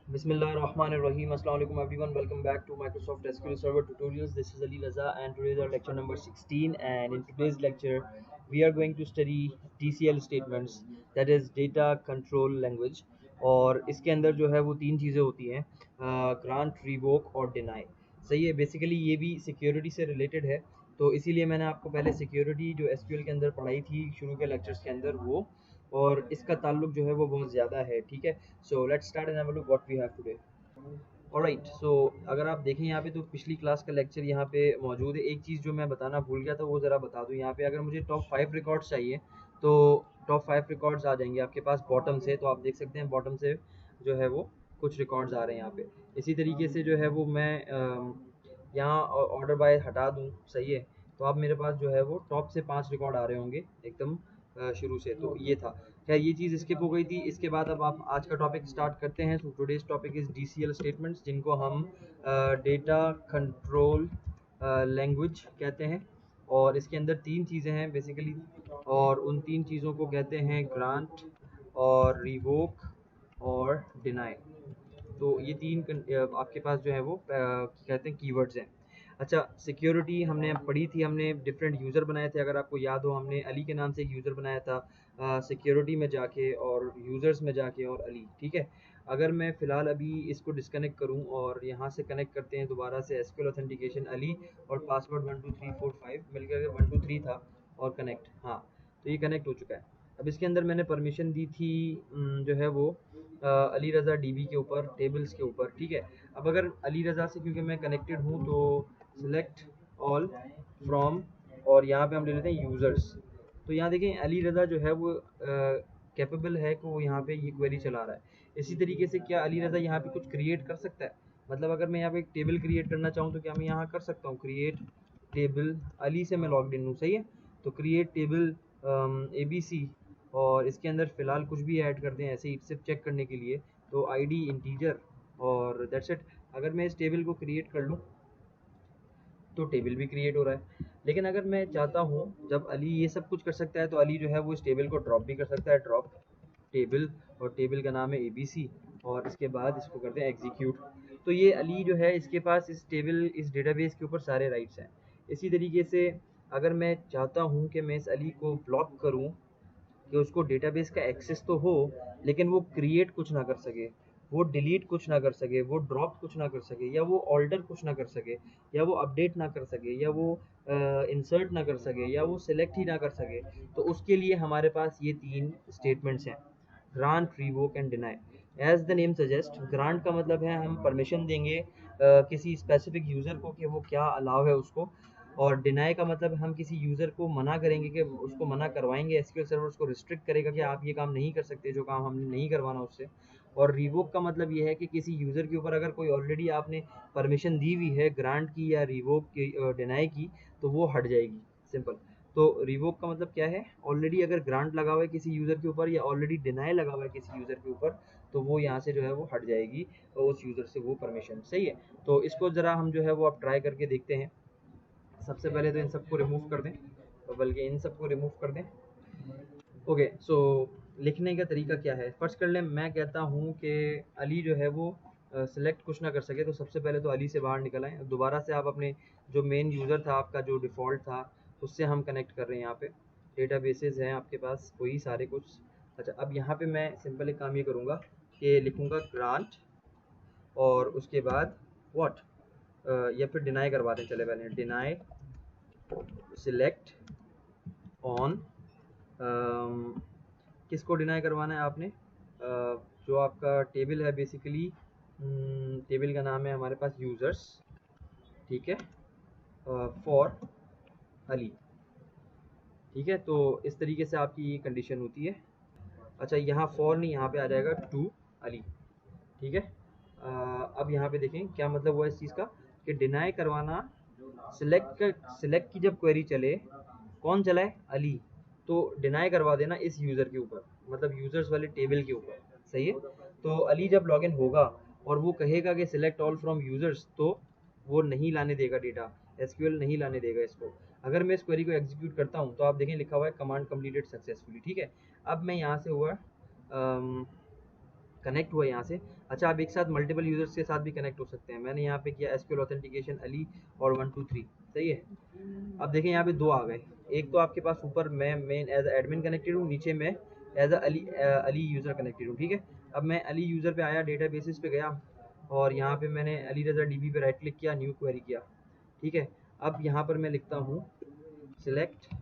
Bismillahirrahmanirrahim. Assalamu alaikum everyone. Welcome back to Microsoft SQL Server Tutorials. This is Ali Raza and today is our lecture number 16, and in today's lecture we are going to study TCL statements, that is data control language. और इसके अंदर जो है वो तीन चीज़ें होती हैं, ग्रांट, रिवोक और डिनाई. सही है. बेसिकली ये भी सिक्योरिटी से रिलेटेड है, तो इसीलिए मैंने आपको पहले सिक्योरिटी जो एसक्यूएल के अंदर पढ़ाई थी शुरू के लेक्चर्स के अंदर वो, और इसका ताल्लुक जो है वो बहुत ज़्यादा है. ठीक है. So let's start and have a look what we have today. Alright. So अगर आप देखें यहाँ पे तो पिछली क्लास का लेक्चर यहाँ पे मौजूद है. एक चीज़ जो मैं बताना भूल गया था वो ज़रा बता दूँ. यहाँ पे अगर मुझे टॉप 5 रिकॉर्ड्स चाहिए तो टॉप 5 रिकॉर्ड्स आ जाएंगे आपके पास बॉटम से. तो आप देख सकते हैं बॉटम से जो है वो कुछ रिकॉर्ड्स आ रहे हैं यहाँ पे. इसी तरीके से जो है वो मैं यहाँ ऑर्डर बाय हटा दूँ. सही है. तो अब मेरे पास जो है वो टॉप से 5 रिकॉर्ड आ रहे होंगे एकदम शुरू से. तो ये था. खैर ये चीज़ स्किप हो गई थी. इसके बाद अब आप आज का टॉपिक स्टार्ट करते हैं. So today's topic is DCL statements, जिनको हम डेटा कंट्रोल लैंग्वेज कहते हैं. और इसके अंदर तीन चीज़ें हैं बेसिकली, और उन तीन चीज़ों को कहते हैं ग्रांट और रिवोक और डिनाई. तो ये तीन आपके पास जो है वो कहते हैं कीवर्ड्स हैं. अच्छा, सिक्योरिटी हमने पढ़ी थी, हमने डिफरेंट यूज़र बनाए थे. अगर आपको याद हो, हमने अली के नाम से एक यूज़र बनाया था सिक्योरिटी में जाके और यूज़र्स में जाके और अली. ठीक है. अगर मैं फ़िलहाल अभी इसको डिस्कनेक्ट करूं और यहाँ से कनेक्ट करते हैं दोबारा से एसक्यूएल ऑथेंटिकेशन अली और पासवर्ड 12345 मिलकर 123 था और कनेक्ट. हाँ, तो ये कनेक्ट हो चुका है. अब इसके अंदर मैंने परमिशन दी थी जो है वो अली रज़ा डीबी के ऊपर, टेबल्स के ऊपर. ठीक है. अब अगर अली रज़ा से क्योंकि मैं कनेक्टेड हूँ तो सिलेक्ट ऑल फ्रॉम, और यहाँ पे हम ले लेते हैं यूज़र्स. तो यहाँ देखें अली रज़ा जो है वो कैपेबल है कि वो यहाँ पे ये क्वेरी चला रहा है. इसी तरीके से क्या अली रज़ा यहाँ पे कुछ क्रिएट कर सकता है? मतलब अगर मैं यहाँ पे एक टेबल क्रिएट करना चाहूँ तो क्या मैं यहाँ कर सकता हूँ क्रिएट टेबल. अली से मैं लॉग्ड इन हूँ. सही है. तो क्रिएट टेबल ABC, और इसके अंदर फ़िलहाल कुछ भी ऐड कर दें ऐसे ही सिर्फ चेक करने के लिए. तो ID इंटीजर और दैट्स इट. अगर मैं इस टेबल को क्रिएट कर लूँ तो टेबल भी क्रिएट हो रहा है. लेकिन अगर मैं चाहता हूँ, जब अली ये सब कुछ कर सकता है तो अली जो है वो इस टेबल को ड्रॉप भी कर सकता है. ड्रॉप टेबल, और टेबल का नाम है ABC, और इसके बाद इसको करते हैं एग्जीक्यूट. तो ये अली जो है इसके पास इस टेबल, इस डेटाबेस के ऊपर सारे राइट्स हैं. इसी तरीके से अगर मैं चाहता हूँ कि मैं इस अली को ब्लॉक करूँ कि उसको डेटाबेस का एक्सेस तो हो लेकिन वो क्रिएट कुछ ना कर सके, वो डिलीट कुछ ना कर सके, वो ड्रॉप कुछ ना कर सके, या वो ऑल्टर कुछ ना कर सके, या वो अपडेट ना कर सके, या वो इंसर्ट ना कर सके, या वो सिलेक्ट ही ना कर सके, तो उसके लिए हमारे पास ये तीन स्टेटमेंट्स हैं, grant, revoke and deny. As the name suggest, grant का मतलब है हम परमिशन देंगे किसी स्पेसिफिक यूज़र को कि वो क्या अलाउ है उसको, और डिनाई का मतलब हम किसी यूज़र को मना करेंगे कि उसको मना करवाएंगे. एसक्यूएल सर्वर उसको रिस्ट्रिक्ट करेगा कि आप ये काम नहीं कर सकते जो काम हमने नहीं करवाना उससे. और रिवोक का मतलब ये है कि किसी यूज़र के ऊपर अगर कोई ऑलरेडी आपने परमिशन दी हुई है ग्रांट की या रिवोक की, डिनाई की, तो वो हट जाएगी. सिंपल. तो रिवोक का मतलब क्या है, ऑलरेडी अगर ग्रांट लगा हुआ है किसी यूज़र के ऊपर या ऑलरेडी डिनाई लगा हुआ है किसी यूज़र के ऊपर, तो वो यहाँ से जो है वो हट जाएगी और उस यूज़र से वो परमिशन. सही है. तो इसको ज़रा हम जो है वो अब ट्राई करके देखते हैं. सबसे पहले तो इन सबको रिमूव कर दें, बल्कि इन सबको रिमूव कर दें. ओके. सो लिखने का तरीका क्या है, फर्स्ट कर लें. मैं कहता हूँ कि अली जो है वो सिलेक्ट कुछ ना कर सके, तो सबसे पहले तो अली से बाहर निकल आए. दोबारा से आप अपने जो मेन यूज़र था आपका, जो डिफ़ॉल्ट था, उससे हम कनेक्ट कर रहे हैं. यहाँ पे डेटा बेसेस हैं आपके पास वही सारे कुछ. अच्छा, अब यहाँ पे मैं सिंपल एक काम ये करूँगा कि लिखूँगा ग्रांट और उसके बाद व्हाट, या फिर डिनाई करवा दें. चले पहले डिनाई सिलेक्ट ऑन. किसको डिनाई करवाना है आपने, जो आपका टेबल है बेसिकली, टेबल का नाम है हमारे पास यूज़र्स. ठीक है. फॉर अली. ठीक है. तो इस तरीके से आपकी ये कंडीशन होती है. अच्छा, यहाँ फॉर नहीं, यहाँ पे आ जाएगा टू अली. ठीक है. अब यहाँ पे देखें क्या मतलब हुआ इस चीज़ का, कि डिनाई करवाना, सिलेक्ट की जब क्वेरी चले, कौन चलाए, अली, तो डिनाई करवा देना इस यूज़र के ऊपर, मतलब यूज़र्स वाले टेबल के ऊपर. सही है. तो अली जब लॉगिन होगा और वो कहेगा कि सिलेक्ट ऑल फ्रॉम यूज़र्स, तो वो नहीं लाने देगा डेटा, एसक्यूएल नहीं लाने देगा इसको. अगर मैं इस क्वेरी को एग्जीक्यूट करता हूँ तो आप देखें लिखा हुआ है कमांड कंप्लीटेड सक्सेसफुली. ठीक है. अब मैं यहाँ से हुआ कनेक्ट हुआ यहाँ से। अच्छा, आप एक साथ मल्टीपल यूजर्स के साथ भी कनेक्ट हो सकते हैं। मैंने यहाँ पे किया एसक्यूएल ऑथेंटिकेशन अली और 1 2 3, सही है। अब देखें यहाँ पे दो आ गए। एक तो आपके पास ऊपर मैं मेन एज एडमिन कनेक्टेड हूँ, नीचे मैं एज अली यूज़र कनेक्टेड हूँ, ठीक है। अब मैं अली यूज़र पे आया, डेटा बेसिस पे गया और यहाँ पे मैंने अली रज़ा डीबी पे राइट क्लिक किया, न्यू क्वेरी किया, ठीक है। अब यहाँ पर मैं लिखता हूँ सिलेक्ट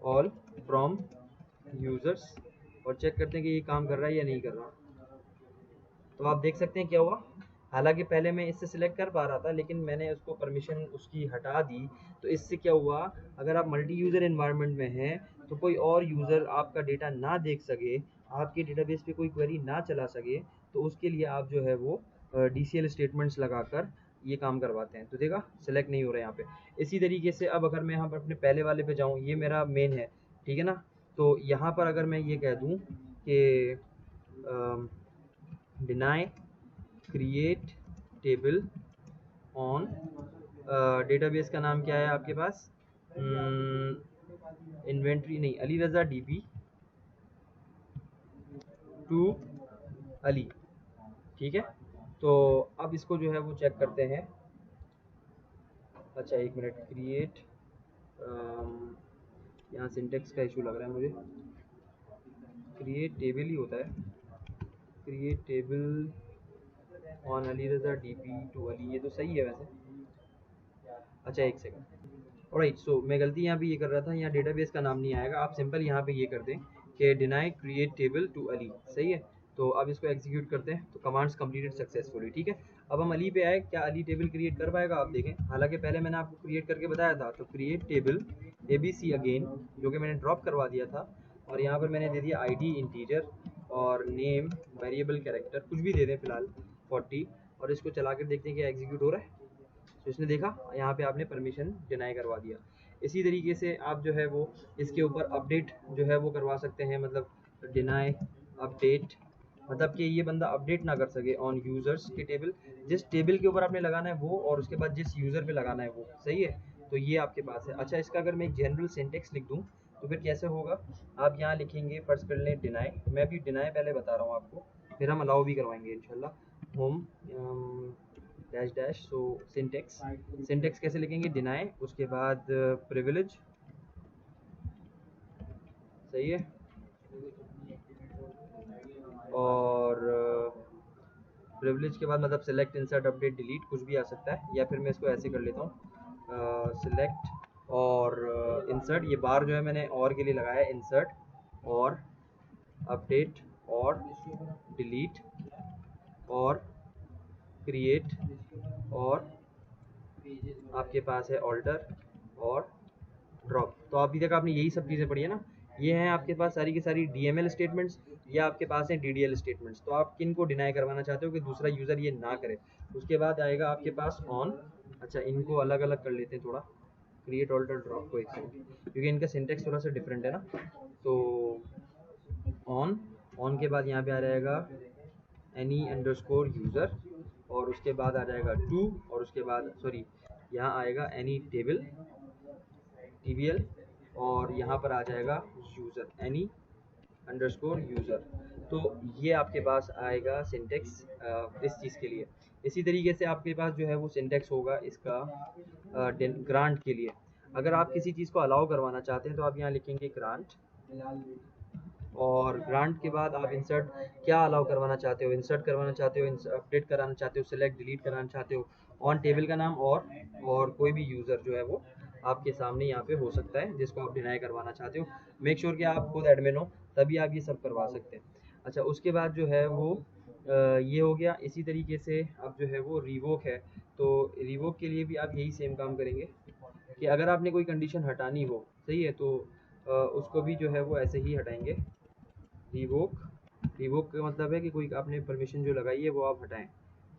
ऑल फ्रॉम यूज़र्स और चेक करते हैं कि ये काम कर रहा है या नहीं कर रहा। तो आप देख सकते हैं क्या हुआ। हालांकि पहले मैं इससे सिलेक्ट कर पा रहा था, लेकिन मैंने उसको परमिशन उसकी हटा दी। तो इससे क्या हुआ, अगर आप मल्टी यूज़र एनवायरनमेंट में हैं तो कोई और यूज़र आपका डेटा ना देख सके, आपके डेटाबेस पे कोई क्वेरी ना चला सके, तो उसके लिए आप जो है वो DCL स्टेटमेंट्स लगाकर ये काम करवाते हैं। तो देखा सिलेक्ट नहीं हो रहा है यहाँ पे। इसी तरीके से अब अगर मैं यहाँ पर अपने पहले वाले पे जाऊँ, ये मेरा मेन है, ठीक है ना। तो यहाँ पर अगर मैं ये कह दूँ कि deny create table on, database का नाम क्या है आपके पास, इन्वेंट्री नहीं, अली रज़ा डीबी टू अली, ठीक है। तो अब इसको जो है वो चेक करते हैं। अच्छा एक मिनट, क्रिएट, यहाँ सिंटेक्स का इशू लग रहा है मुझे। क्रिएट टेबल ही होता है, create table on Ali Raza DB two Ali, ये तो सही है वैसे। अच्छा एक सेकंड, ऑलराइट। सो मैं गलती यहाँ पे ये कर रहा था, यहाँ डेटाबेस का नाम नहीं आएगा, आप सिंपल यहाँ पे ये कर दें कि deny create table to Ali, सही है। तो अब इसको एग्जीक्यूट करते हैं, तो कमांड्स कंप्लीटेड सक्सेसफुली, ठीक है। अब हम अली पे आए, क्या अली टेबल क्रिएट कर पाएगा, आप देखें। हालांकि पहले मैंने आपको क्रिएट करके बताया था, तो क्रिएट टेबल ABC अगेन, जो कि मैंने ड्रॉप करवा दिया था, और यहाँ पर मैंने दे दिया ID इंटीजर और नेम वेरिएबल कैरेक्टर, कुछ भी दे दें फिलहाल 40, और इसको चला कर देखते हैं कि एग्जीक्यूट हो रहा है। तो इसने देखा यहाँ पे आपने परमिशन डिनाई करवा दिया। इसी तरीके से आप जो है वो इसके ऊपर अपडेट जो है वो करवा सकते हैं, मतलब डिनाई अपडेट, मतलब कि ये बंदा अपडेट ना कर सके ऑन यूज़र्स के टेबल, जिस टेबल के ऊपर आपने लगाना है वो, और उसके बाद जिस यूज़र पे लगाना है वो, सही है। तो ये आपके पास है। अच्छा, इसका अगर मैं एक जनरल सिंटेक्स लिख दूँ तो फिर कैसे होगा, आप यहाँ लिखेंगे, फर्स्ट कर लें डिनाई, मैं भी डिनाई पहले बता रहा हूँ आपको, फिर हम अलाउ भी करवाएंगे इंशाल्लाह। Home dash dash, so syntax, syntax कैसे लिखेंगे, डिनाई, उसके बाद प्रिविलेज, सही है, और प्रिविलेज के बाद मतलब सेलेक्ट इंसर्ट अपडेट डिलीट कुछ भी आ सकता है, या फिर मैं इसको ऐसे कर लेता हूँ सिलेक्ट और इंसर्ट, ये बार जो है मैंने और के लिए लगाया है, इंसर्ट और अपडेट और डिलीट और क्रिएट और आपके पास है ऑल्टर और ड्रॉप। तो अभी तक आपने यही सब चीज़ें पढ़ी है ना। ये हैं आपके पास सारी की सारी DML स्टेटमेंट्स, या आपके पास हैं DDL स्टेटमेंट्स। तो आप किन को डिनाई करवाना चाहते हो कि दूसरा यूज़र ये ना करे। उसके बाद आएगा आपके पास ऑन। अच्छा, इनको अलग अलग कर लेते हैं थोड़ा, क्रिएट ऑल्टर ड्रॉप को एक सेकंड, क्योंकि इनका सिंटेक्स थोड़ा सा डिफरेंट है ना। तो ऑन, ऑन के बाद यहाँ पे आ जाएगा एनी अंडरस्कोर यूज़र, और उसके बाद आ जाएगा टू, और उसके बाद सॉरी यहाँ आएगा एनी टेबल TBL, और यहाँ पर आ जाएगा यूज़र एनी अंडरस्कोर यूज़र। तो ये आपके पास आएगा सिंटेक्स इस चीज़ के लिए। इसी तरीके से आपके पास जो है वो सिंटेक्स होगा इसका ग्रांट के लिए। अगर आप किसी चीज़ को अलाउ करवाना चाहते हैं तो आप यहाँ लिखेंगे ग्रांट, और ग्रांट के बाद आप इंसर्ट क्या अलाउ करवाना चाहते हो, इंसर्ट करवाना चाहते हो, अपडेट कराना चाहते हो, सेलेक्ट डिलीट कराना चाहते हो, ऑन टेबल का नाम, और कोई भी यूज़र जो है वो आपके सामने यहाँ पे हो सकता है जिसको आप डिनाई करवाना चाहते हो। मेक श्योर कि आप खुद एडमिन हो, तभी आप ये सब करवा सकते हैं। अच्छा, उसके बाद जो है वो ये हो गया। इसी तरीके से अब जो है वो रिवोक है, तो रिवोक के लिए भी आप यही सेम काम करेंगे कि अगर आपने कोई कंडीशन हटानी हो, सही है, तो उसको भी जो है वो ऐसे ही हटाएंगे। रिवोक, रिवोक का मतलब है कि कोई आपने परमिशन जो लगाई है वो आप हटाएं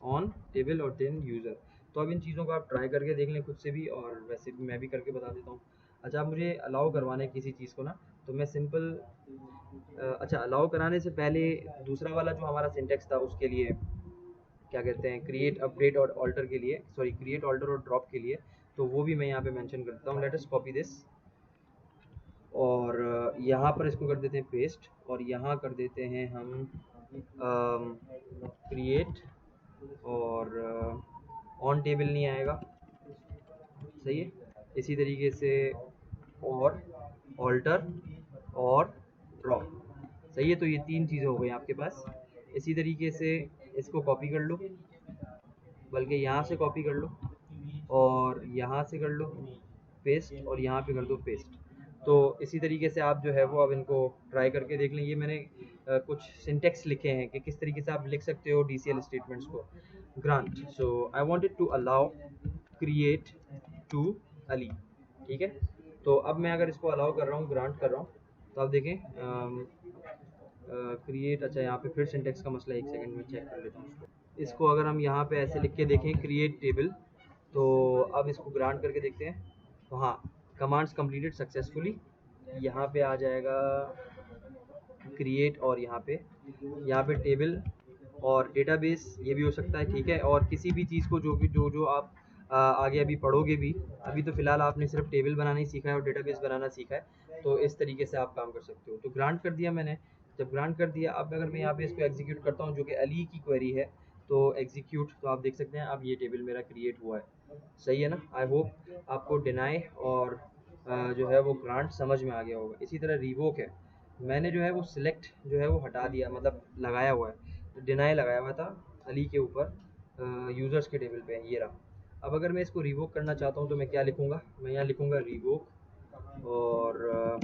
ऑन टेबल और देन यूज़र। तो अब इन चीज़ों को आप ट्राई करके देख लें खुद से भी, और वैसे भी मैं भी करके बता देता हूँ। अच्छा, आप मुझे अलाउ करवाने किसी चीज़ को ना, तो मैं सिंपल अच्छा, अलाउ कराने से पहले दूसरा वाला जो हमारा सिंटेक्स था उसके लिए क्या कहते हैं, क्रिएट अपडेट और ऑल्टर के लिए, सॉरी क्रिएट ऑल्टर और ड्रॉप के लिए, तो वो भी मैं यहाँ पे मेंशन करता हूँ। लेट अस कॉपी दिस, और यहाँ पर इसको कर देते हैं पेस्ट, और यहाँ कर देते हैं हम क्रिएट और ऑन टेबल नहीं आएगा, सही है। इसी तरीके से और ऑल्टर और ड्रॉप, सही है। तो ये तीन चीज़ें हो गई आपके पास। इसी तरीके से इसको कॉपी कर लो, बल्कि यहाँ से कॉपी कर लो और यहाँ से कर लो पेस्ट और यहाँ पे कर दो पेस्ट। तो इसी तरीके से आप जो है वो अब इनको ट्राई करके देख लें। ये मैंने कुछ सिंटेक्स लिखे हैं कि किस तरीके से आप लिख सकते हो DCL स्टेटमेंट्स को। Grant, so I wanted to allow create to Ali, ठीक है। तो अब मैं अगर इसको अलाउ कर रहा हूँ, ग्रांट कर रहा हूँ, तो आप देखें क्रिएट, अच्छा यहाँ पे फिर सिंटेक्स का मसला है, एक सेकंड में चेक कर लेता हूँ इसको। अगर हम यहाँ पे ऐसे लिख के देखें क्रिएट टेबल, तो अब इसको ग्रांट करके देखते हैं। तो हाँ, कमांड्स कंप्लीटेड सक्सेसफुली, यहाँ पे आ जाएगा क्रिएट और यहाँ पे टेबल और डेटाबेस, ये भी हो सकता है, ठीक है। और किसी भी चीज़ को जो आप आगे अभी पढ़ोगे भी, अभी तो फिलहाल आपने सिर्फ टेबल बनाना ही सीखा है और डेटाबेस बनाना सीखा है, तो इस तरीके से आप काम कर सकते हो। तो ग्रांट कर दिया मैंने। जब ग्रांट कर दिया, अब अगर मैं यहाँ पे इसको एग्जीक्यूट करता हूँ, जो कि अली की क्वेरी है, तो एग्जीक्यूट, तो आप देख सकते हैं अब ये टेबल मेरा क्रिएट हुआ है, सही है ना। आई होप आपको डिनाई और जो है वो ग्रांट समझ में आ गया होगा। इसी तरह रिवोक है, मैंने जो है वो सिलेक्ट जो है वो हटा दिया, मतलब लगाया हुआ है, तो डिनाई लगाया हुआ था अली के ऊपर यूज़र्स के टेबल पे, ये रहा। अब अगर मैं इसको रिवोक करना चाहता हूँ तो मैं क्या लिखूँगा, मैं यहाँ लिखूँगा रिवोक और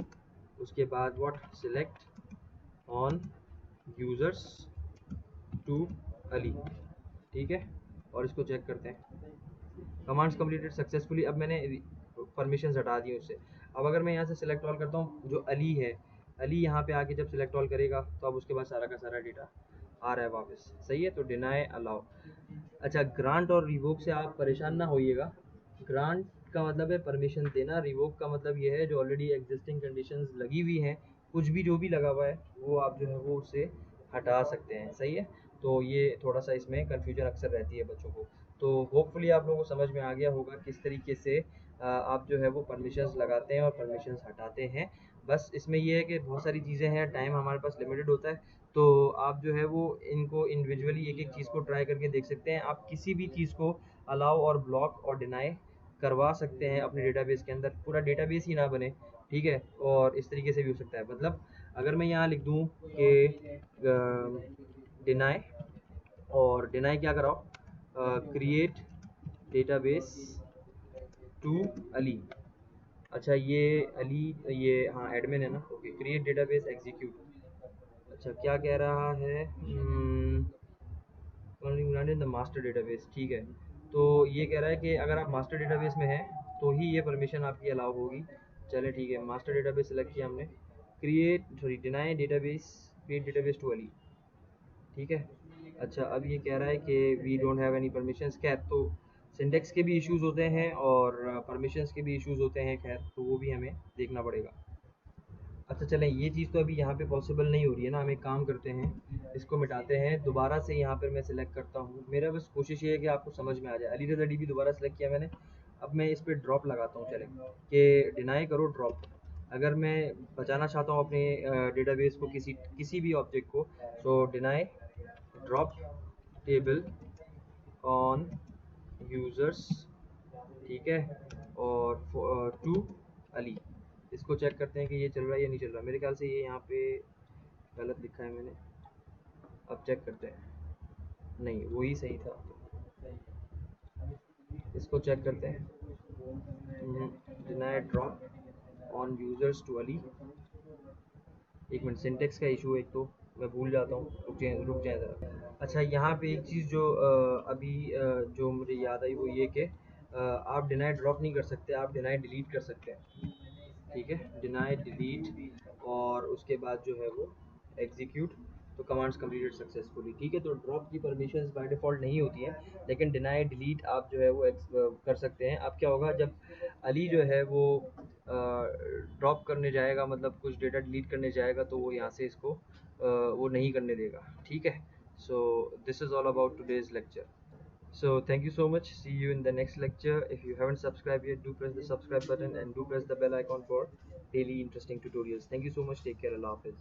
उसके बाद what, select on users to Ali, ठीक है। और इसको चेक करते हैं, कमांड्स कंप्लीटेड सक्सेसफुली। अब मैंने परमिशंस हटा दी उससे। अब अगर मैं यहाँ से सिलेक्ट ऑल करता हूँ, जो अली है, अली यहाँ पे आके जब सिलेक्ट ऑल करेगा तो अब उसके बाद सारा का सारा डेटा आ रहा है वापस, सही है। तो डिनाई अलाउ। अच्छा, ग्रांट और रिवोक से आप परेशान ना होइएगा। ग्रांट का मतलब है परमिशन देना, रिवोक का मतलब ये है जो ऑलरेडी एग्जिस्टिंग कंडीशंस लगी हुई हैं, कुछ भी जो भी लगा हुआ है वो आप जो है वो उसे हटा सकते हैं, सही है। तो ये थोड़ा सा इसमें कन्फ्यूजन अक्सर रहती है बच्चों को। तो होपफुली आप लोगों को समझ में आ गया होगा किस तरीके से आप जो है वो परमिशंस लगाते हैं और परमिशंस हटाते हैं। बस इसमें ये है कि बहुत सारी चीज़ें हैं, टाइम हमारे पास लिमिटेड होता है, तो आप जो है वो इनको इंडिविजुअली एक एक चीज़ को ट्राई करके देख सकते हैं। आप किसी भी चीज़ को अलाउ और ब्लॉक और डिनाई करवा सकते हैं अपने डेटाबेस के अंदर, पूरा डेटाबेस ही ना बने, ठीक है। और इस तरीके से भी हो सकता है, मतलब अगर मैं यहाँ लिख दूँ कि डिनाई, और डिनाई क्या कराओ, क्रिएट डेटाबेस टू अली। अच्छा ये अली, ये हाँ एडमिन है ना, ओके। क्रिएट डेटाबेस एग्जीक्यूट, अच्छा क्या कह रहा है, द मास्टर डेटाबेस, ठीक है। तो ये कह रहा है कि अगर आप मास्टर डेटाबेस में हैं तो ही ये परमिशन आपकी अलाउ होगी। चले ठीक है, मास्टर डेटाबेस सेलेक्ट किया हमने, create sorry deny database, create database to Ali, ठीक है। अच्छा अब ये कह रहा है कि we don't have any permissions, खैर तो सिंटेक्स के भी इश्यूज होते हैं और परमिशंस के भी इश्यूज होते हैं, खैर तो वो भी हमें देखना पड़ेगा। अच्छा चलें, ये चीज़ तो अभी यहाँ पे पॉसिबल नहीं हो रही है ना, हम एक काम करते हैं, इसको मिटाते हैं, दोबारा से यहाँ पर मैं सिलेक्ट करता हूँ। मेरा बस कोशिश ये है कि आपको समझ में आ जाए। अली रज़ा DB दोबारा सेलेक्ट किया मैंने, अब मैं इस पर ड्रॉप लगाता हूँ, चलें कि डिनाई करो ड्रॉप। अगर मैं बचाना चाहता हूँ अपने डेटाबेस को, किसी भी ऑब्जेक्ट को, तो deny drop table on users, ठीक है, और टू अली। इसको चेक करते हैं कि ये चल रहा है या नहीं चल रहा। मेरे ख्याल से ये यहाँ पे गलत लिखा है मैंने, अब चेक करते हैं। नहीं, वही सही था, इसको चेक करते हैं। Deny drop on users to Ali. एक मिनट, सिंटेक्स का इशू है एक, तो मैं भूल जाता हूँ, रुक जाए ज़रा। अच्छा यहाँ पे एक चीज़ जो अभी जो मुझे याद आई वो ये कि आप डिनाई ड्रॉप नहीं कर सकते, आप डिनाई डिलीट कर सकते हैं, ठीक है। डिनाई डिलीट और उसके बाद जो है वो एग्जीक्यूट, तो कमांड्स कंप्लीटेड सक्सेसफुली, ठीक है। तो ड्रॉप की परमिशंस बाय डिफ़ॉल्ट नहीं होती हैं, लेकिन डिनाई डिलीट आप जो है वो कर सकते हैं। अब क्या होगा जब अली जो है वो ड्रॉप करने जाएगा, मतलब कुछ डेटा डिलीट करने जाएगा, तो वो यहाँ से इसको वो नहीं करने देगा, ठीक है। So this is all about today's lecture. So thank you so much. See you in the next lecture. If you haven't subscribed yet, do press the subscribe button and do press the bell icon for daily interesting tutorials. Thank you so much. Take care. Allah Hafiz.